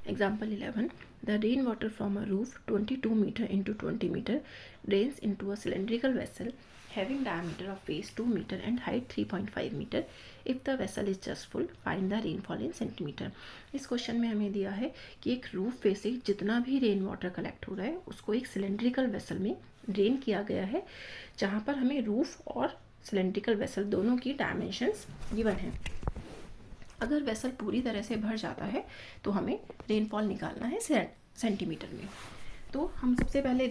Example 11. The rainwater from a roof 22 meter into 20 meter drains into a cylindrical vessel having diameter of base 2 meter and height 3.5 meter. If the vessel is just full, find the rainfall in centimeter. इस question में हमें दिया है कि एक roof पे से जितना भी रेन वाटर कलेक्ट हो रहा है उसको एक सिलेंड्रिकल वेसल में ड्रेन किया गया है, जहाँ पर हमें रूफ और सिलेंड्रिकल वेसल दोनों की डायमेंशंस गिवन है। अगर वेसल पूरी तरह से भर जाता है तो हमें रेनफॉल निकालना है सेंटीमीटर में। तो हम सबसे पहले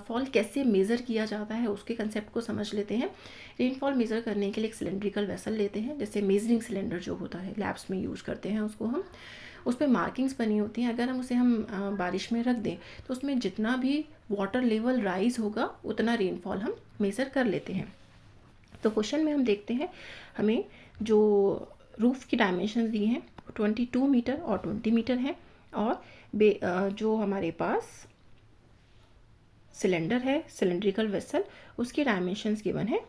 फॉल कैसे मेज़र किया जाता है उसके कंसेप्ट को समझ लेते हैं। रेनफॉल मेज़र करने के लिए एक सिलेंड्रिकल वेसल लेते हैं, जैसे मेजरिंग सिलेंडर जो होता है लैब्स में यूज़ करते हैं उसको हम, उस पर मार्किंग्स बनी होती हैं। अगर हम बारिश में रख दें तो उसमें जितना भी वाटर लेवल राइज होगा उतना रेनफॉल हम मेज़र कर लेते हैं। तो क्वेश्चन में हम देखते हैं हमें जो रूफ़ की डायमेंशंस दी हैं 22 मीटर और 20 मीटर हैं, और जो हमारे पास सिलेंडर है सिलेंड्रिकल वेसल उसकी डायमेंशंस गिवन है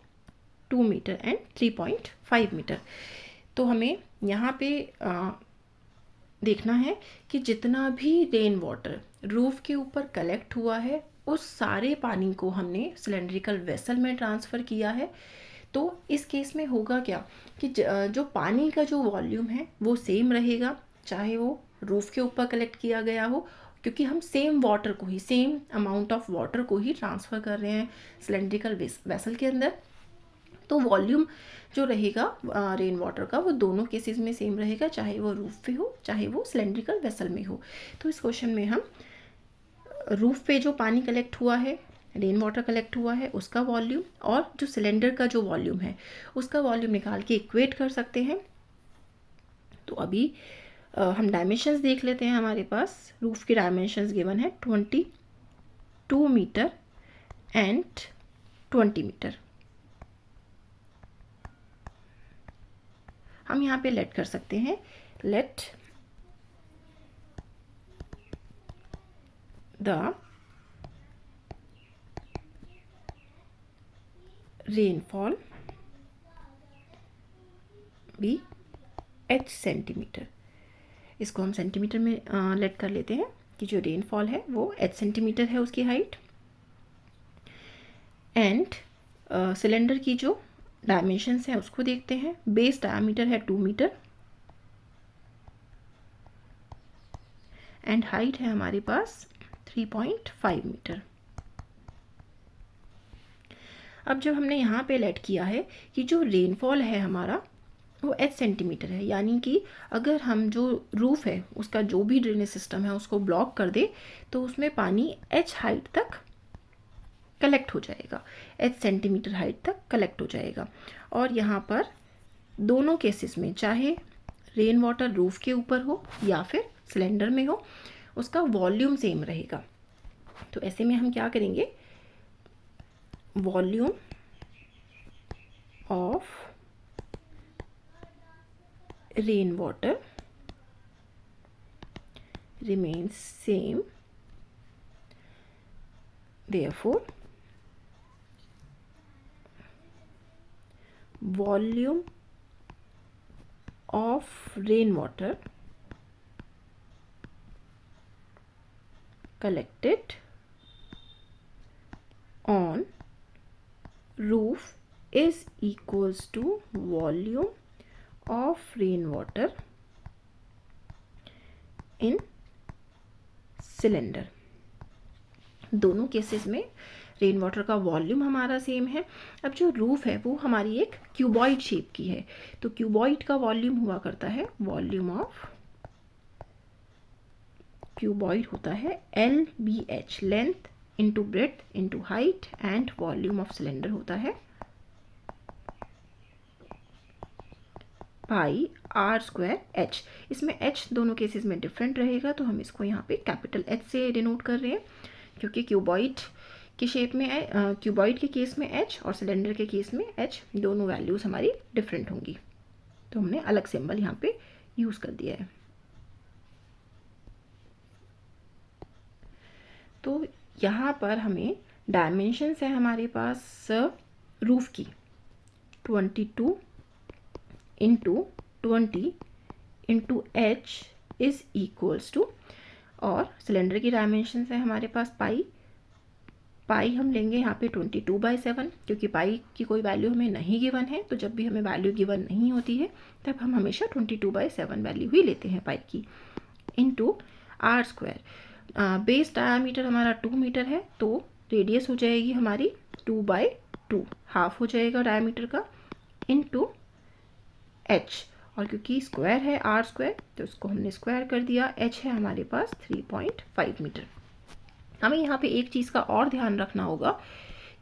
2 मीटर एंड 3.5 मीटर। तो हमें यहाँ पे देखना है कि जितना भी रेन वाटर रूफ़ के ऊपर कलेक्ट हुआ है उस सारे पानी को हमने सिलेंड्रिकल वेसल में ट्रांसफ़र किया है। तो इस केस में होगा क्या कि जो पानी का जो वॉल्यूम है वो सेम रहेगा, चाहे वो रूफ़ के ऊपर कलेक्ट किया गया हो, क्योंकि हम सेम अमाउंट ऑफ वाटर को ही ट्रांसफ़र कर रहे हैं सिलेंड्रिकल वेसल के अंदर। तो वॉल्यूम जो रहेगा रेन वाटर का वो दोनों केसेस में सेम रहेगा, चाहे वो रूफ़ पे हो चाहे वो सिलेंड्रिकल वेसल में हो। तो इस क्वेश्चन में हम रूफ़ पे जो पानी कलेक्ट हुआ है, रेन वाटर कलेक्ट हुआ है, उसका वॉल्यूम और जो सिलेंडर का जो वॉल्यूम है उसका वॉल्यूम निकाल के इक्वेट कर सकते हैं। तो अभी हम डायमेंशंस देख लेते हैं। हमारे पास रूफ़ की डायमेंशंस गिवन है 22 मीटर एंड 20 मीटर। हम यहाँ पे लेट कर सकते हैं, let the rainfall be h centimetre. इसको हम सेंटीमीटर में लेट कर लेते हैं कि जो रेनफॉल है वो h सेंटीमीटर है उसकी हाइट, एंड सिलेंडर की जो डायमेंशंस हैं उसको देखते हैं। बेस डायमीटर है 2 मीटर एंड हाइट है हमारे पास 3.5 मीटर। अब जब हमने यहाँ पे लेट किया है कि जो रेनफॉल है हमारा वो h सेंटीमीटर है, यानी कि अगर हम जो रूफ़ है उसका जो भी ड्रेनेज सिस्टम है उसको ब्लॉक कर दे तो उसमें पानी h हाइट तक कलेक्ट हो जाएगा, h सेंटीमीटर हाइट तक कलेक्ट हो जाएगा। और यहाँ पर दोनों केसेस में चाहे रेन वाटर रूफ़ के ऊपर हो या फिर सिलेंडर में हो उसका वॉल्यूम सेम रहेगा। तो ऐसे में हम क्या करेंगे, volume of rain water remains same, therefore volume of rainwater collected on roof is equals to volume of rainwater in cylinder. दोनों केसेस में रेन वाटर का वॉल्यूम हमारा सेम है। अब जो रूफ़ है वो हमारी एक क्यूबॉइड शेप की है, तो क्यूबॉइड का वॉल्यूम हुआ करता है, वॉल्यूम ऑफ क्यूबॉइड होता है LBH, length into breadth into height, and volume of cylinder होता है पाई आर स्क्वायर h। इसमें h दोनों केसेस में डिफरेंट रहेगा, तो हम इसको यहाँ पे कैपिटल H से डिनोट कर रहे हैं, क्योंकि क्यूबॉइड के शेप में क्यूबॉइड के केस में h और सिलेंडर के केस में h दोनों वैल्यूज़ हमारी डिफरेंट होंगी, तो हमने अलग सिंबल यहाँ पे यूज़ कर दिया है। तो यहाँ पर हमें डायमेंशंस है हमारे पास रूफ़ की 22 into 20 into H is equals to, और सिलेंडर की डायमेंशन है हमारे पास पाई हम लेंगे यहाँ पे 22/7, क्योंकि पाई की कोई वैल्यू हमें नहीं गिवन है, तो जब भी हमें वैल्यू गिवन नहीं होती है तब हम हमेशा 22/7 वैल्यू ही लेते हैं पाई की, into R square. Base diameter हमारा 2 मीटर है, तो रेडियस हो जाएगी हमारी 2/2, हाफ हो जाएगा डायामीटर का, इंटू एच, और क्योंकि स्क्वायर है आर स्क्वायर तो इसको हमने स्क्वायर कर दिया, एच है हमारे पास 3.5 मीटर। हमें यहाँ पे एक चीज़ का और ध्यान रखना होगा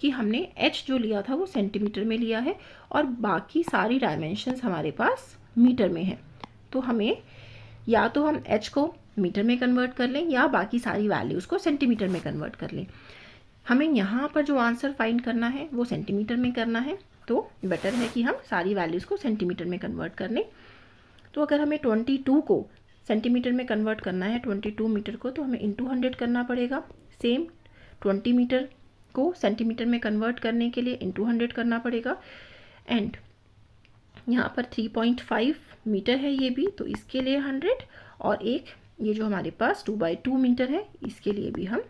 कि हमने एच जो लिया था वो सेंटीमीटर में लिया है और बाकी सारी डायमेंशंस हमारे पास मीटर में है, तो हमें या तो हम एच को मीटर में कन्वर्ट कर लें या बाकी सारी वैल्यूज़ को सेंटीमीटर में कन्वर्ट कर लें। हमें यहाँ पर जो आंसर फाइंड करना है वो सेंटीमीटर में करना है, तो बेटर है कि हम सारी वैल्यूज़ को सेंटीमीटर में कन्वर्ट कर लें। तो अगर हमें 22 को सेंटीमीटर में कन्वर्ट करना है, 22 मीटर को, तो हमें इंटू 100 करना पड़ेगा। सेम 20 मीटर को सेंटीमीटर में कन्वर्ट करने के लिए इंटू 100 करना पड़ेगा। एंड यहाँ पर 3.5 मीटर है ये भी, तो इसके लिए 100, और एक ये जो हमारे पास 2/2 मीटर है इसके लिए भी हम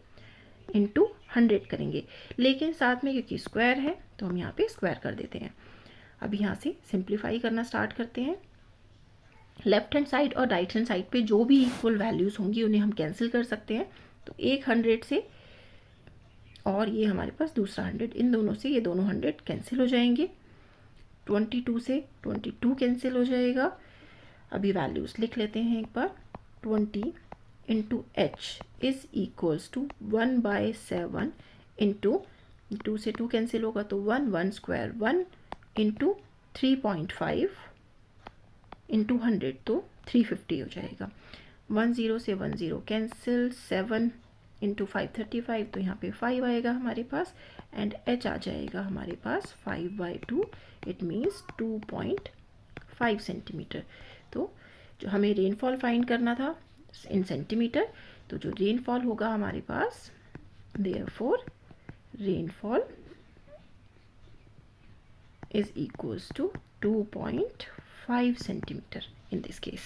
इंटू 100 करेंगे, लेकिन साथ में क्योंकि स्क्वायर है तो हम यहाँ पे स्क्वायर कर देते हैं। अब यहाँ से सिंप्लीफाई करना स्टार्ट करते हैं। लेफ्ट हैंड साइड और राइट हैंड साइड पे जो भी इक्वल वैल्यूज़ होंगी उन्हें हम कैंसिल कर सकते हैं, तो एक 100 से और ये हमारे पास दूसरा 100, इन दोनों से ये दोनों 100 कैंसिल हो जाएंगे। 22 से 22 कैंसिल हो जाएगा। अभी वैल्यूज़ लिख लेते हैं एक बार। 20 into H is equals to 1/7 into 2 से 2 कैंसिल होगा तो 1 स्क्वायर 1 इंटू 3.5 इंटू 100 तो 350 हो जाएगा। 10 से 10 कैंसिल, 7 इंटू 535 तो यहाँ पे 5 आएगा हमारे पास, एंड एच आ जाएगा हमारे पास 5/2, इट मीन्स 2.5 सेंटीमीटर। तो जो हमें रेनफॉल फाइंड करना था इन सेंटीमीटर, तो जो रेनफॉल होगा हमारे पास, therefore rainfall is equals to 2.5 centimeter in this case.